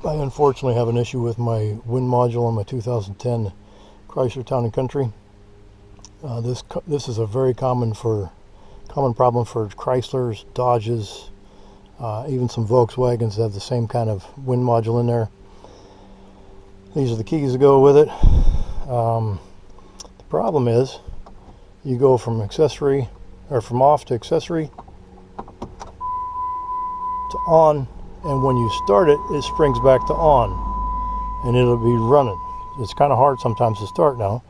I unfortunately have an issue with my wind module on my 2010 Chrysler Town & Country. This is a very common problem for Chryslers, Dodges, even some Volkswagens have the same kind of wind module in there. These are the keys that go with it. The problem is you go from accessory, or from off to accessory to on, and when you start it, it springs back to on, and it'll be running. It's kind of hard sometimes to start now,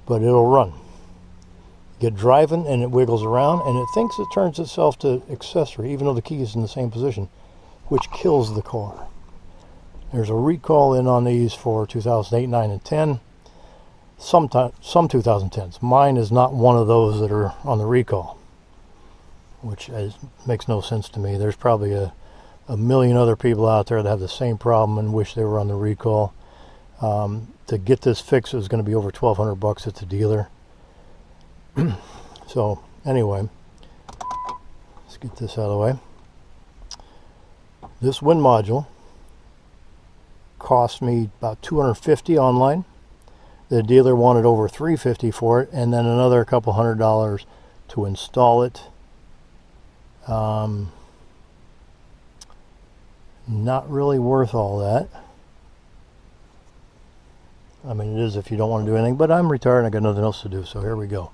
but it'll run. You get driving and it wiggles around, and it thinks it turns itself to accessory, even though the key is in the same position, which kills the car. There's a recall in on these for 2008, 9, and 10. Some 2010s. Mine is not one of those that are on the recall, which makes no sense to me. There's probably a million other people out there that have the same problem and wish they were on the recall. To get this fixed, it was going to be over $1,200 at the dealer. So anyway, let's get this out of the way. This wind module cost me about $250 online. The dealer wanted over $350 for it, and then another couple $100 to install it. Not really worth all that. I mean, it is if you don't want to do anything, but I'm retired and I got nothing else to do, so here we go.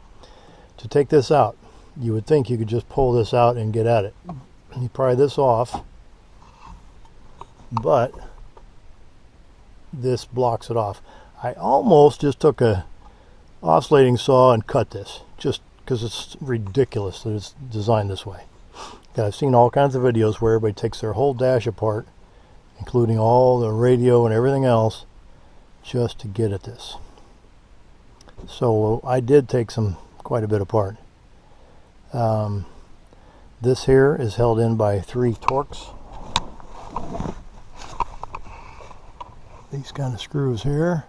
To take this out, you would think you could just pull this out and get at it. You pry this off, but this blocks it off. I almost just took a oscillating saw and cut this, just because it's ridiculous that it's designed this way. I've seen all kinds of videos where everybody takes their whole dash apart, including all the radio and everything else, just to get at this. So I did take quite a bit apart. This here is held in by 3 Torx. These kind of screws here.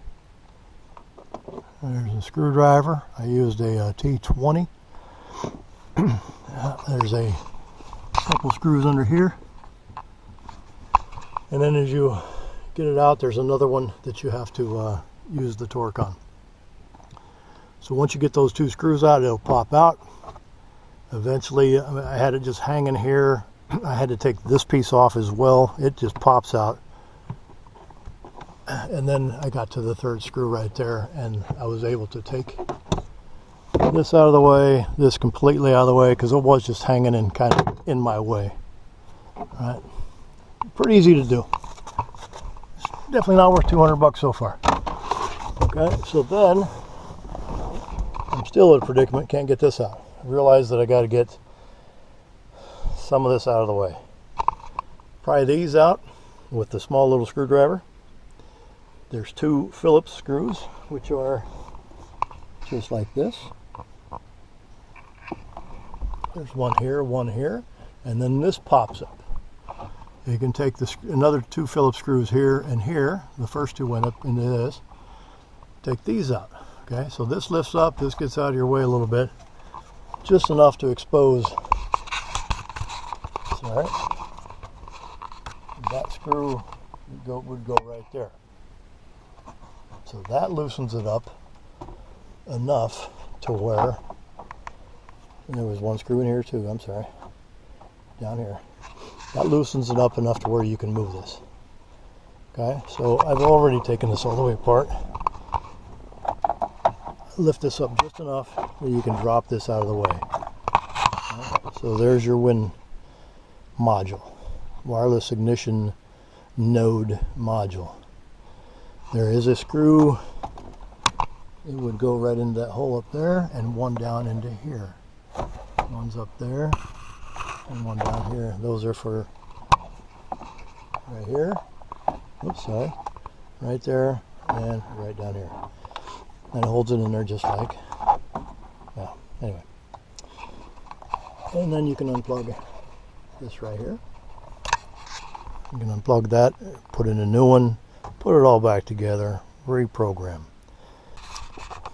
There's a screwdriver. I used a T20. There's a couple screws under here. And then as you get it out, there's another one that you have to use the torque on. So once you get those 2 screws out, it'll pop out. Eventually, I had it just hanging here. I had to take this piece off as well. It just pops out. And then I got to the 3rd screw right there, and I was able to take this out of the way, this completely out of the way, because it was just hanging in kind of in my way. All right, pretty easy to do. It's definitely not worth $200 so far. Okay, so then I'm still in a predicament, can't get this out. I realized that I got to get some of this out of the way. Pry these out with the small little screwdriver. There's 2 Phillips screws, which are just like this. There's one here, and then this pops up. You can take another 2 Phillips screws here and here. The first 2 went up into this. Take these out. Okay, so this lifts up, this gets out of your way a little bit, just enough to expose. All right. That screw would go right there. So that loosens it up enough to where, and there was 1 screw in here too, I'm sorry, down here. That loosens it up enough to where you can move this. Okay, so I've already taken this all the way apart. Lift this up just enough where you can drop this out of the way. Right, so there's your wind module, wireless ignition node module. There is a screw. It would go right into that hole up there, and 1 down into here. 1's up there, and 1 down here. Those are for right here. Oops, sorry. Right there, and right down here. And it holds it in there just like, yeah, anyway. And then you can unplug this right here. You can unplug that, put in a new one, put it all back together, reprogram.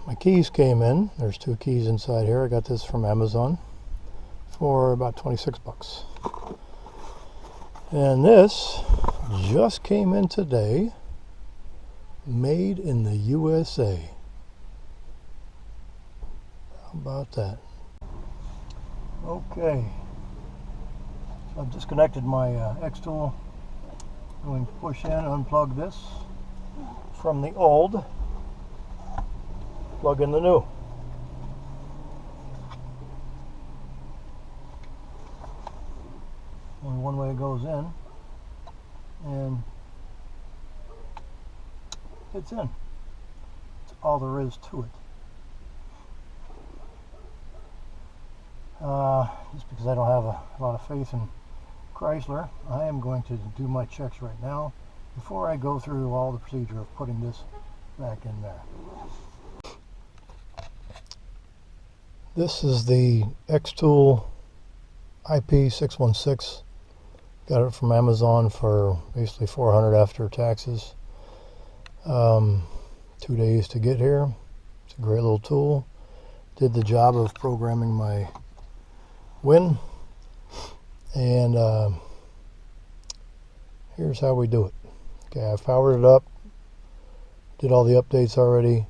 My keys came in. There's 2 keys inside here. I got this from Amazon for about $26. And this just came in today, made in the USA. How about that? Okay, so I've disconnected my X tool. I'm going to push in, unplug this from the old, plug in the new. Only one way it goes in, and it's in. That's all there is to it. Just because I don't have a lot of faith in Chrysler, I am going to do my checks right now before I go through all the procedure of putting this back in there. This is the X-Tool IP616. Got it from Amazon for basically $400 after taxes. 2 days to get here. It's a great little tool. Did the job of programming my Win, and here's how we do it. Okay, I've powered it up, did all the updates already.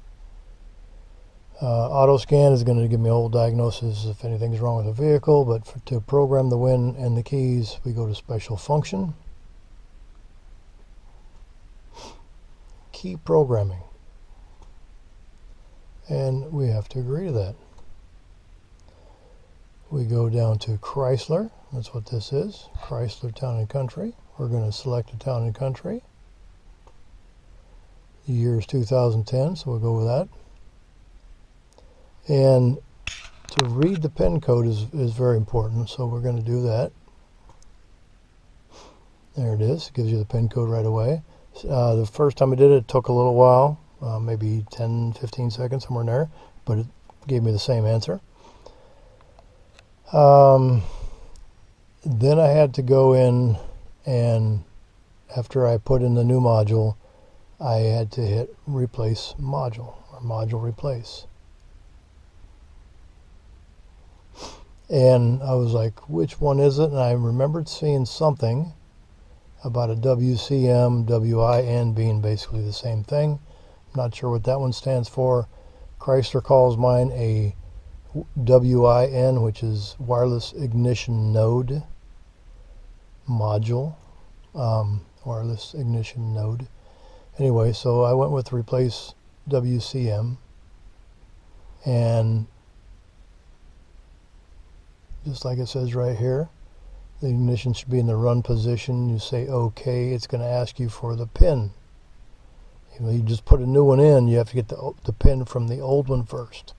Auto scan is going to give me a whole diagnosis if anything's wrong with the vehicle, but to program the Win and the keys, we go to special function, key programming, and we have to agree to that. We go down to Chrysler. That's what this is. Chrysler Town and Country. We're going to select a town and country. The year is 2010, so we'll go with that. And to read the PIN code is very important, so we're going to do that. There it is. It gives you the PIN code right away. The first time I did it, it took a little while, maybe 10, 15 seconds, somewhere in there, but it gave me the same answer. Then I had to go in, and after I put in the new module, I had to hit replace module, or module replace. And I was like, which one is it? And I remembered seeing something about a WCM, WIN being basically the same thing. I'm not sure what that one stands for. Chrysler calls mine a WIN, which is wireless ignition node module, wireless ignition node. Anyway, so I went with replace WCM, and just like it says right here, the ignition should be in the run position. You say OK, it's going to ask you for the pin. You just put a new one in, you have to get the pin from the old one first.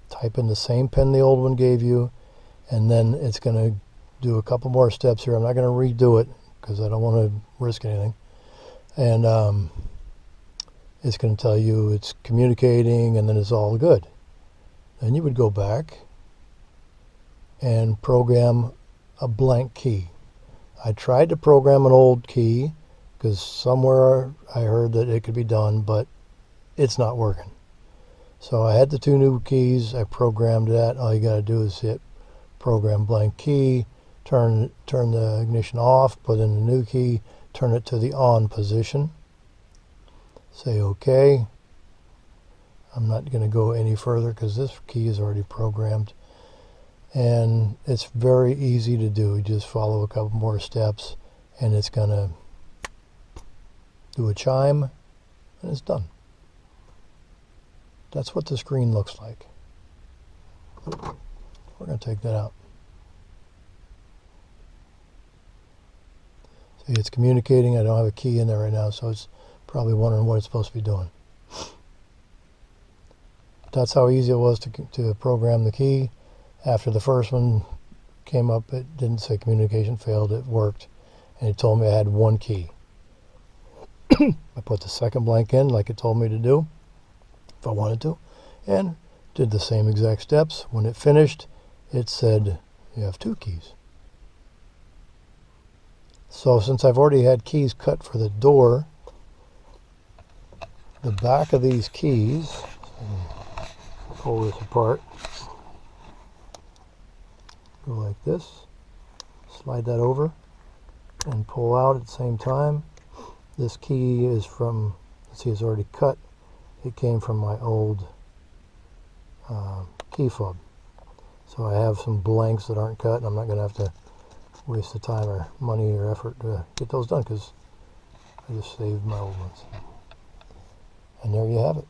Type in the same pin the old one gave you, and then it's going to do a couple more steps here. I'm not going to redo it because I don't want to risk anything. And it's going to tell you it's communicating, and then it's all good. Then you would go back and program a blank key. I tried to program an old key because somewhere I heard that it could be done, but it's not working. So I had the 2 new keys. I programmed that. All you got to do is hit program blank key, turn the ignition off, put in the new key, turn it to the on position. Say OK. I'm not going to go any further because this key is already programmed. And it's very easy to do. You just follow a couple more steps, and it's going to do a chime, and it's done. That's what the screen looks like. We're going to take that out. See, it's communicating. I don't have a key in there right now, so it's probably wondering what it's supposed to be doing. That's how easy it was to program the key. After the first one came up, it didn't say communication failed. It worked, and it told me I had 1 key. I put the second blank in like it told me to do, if I wanted to, and did the same exact steps. When it finished, it said you have 2 keys. So since I've already had keys cut for the door, the back of these keys, pull this apart, go like this, slide that over and pull out at the same time. This key is from, let's see, it's already cut. It came from my old key fob. So I have some blanks that aren't cut, and I'm not going to have to waste the time or money or effort to get those done because I just saved my old ones. And there you have it.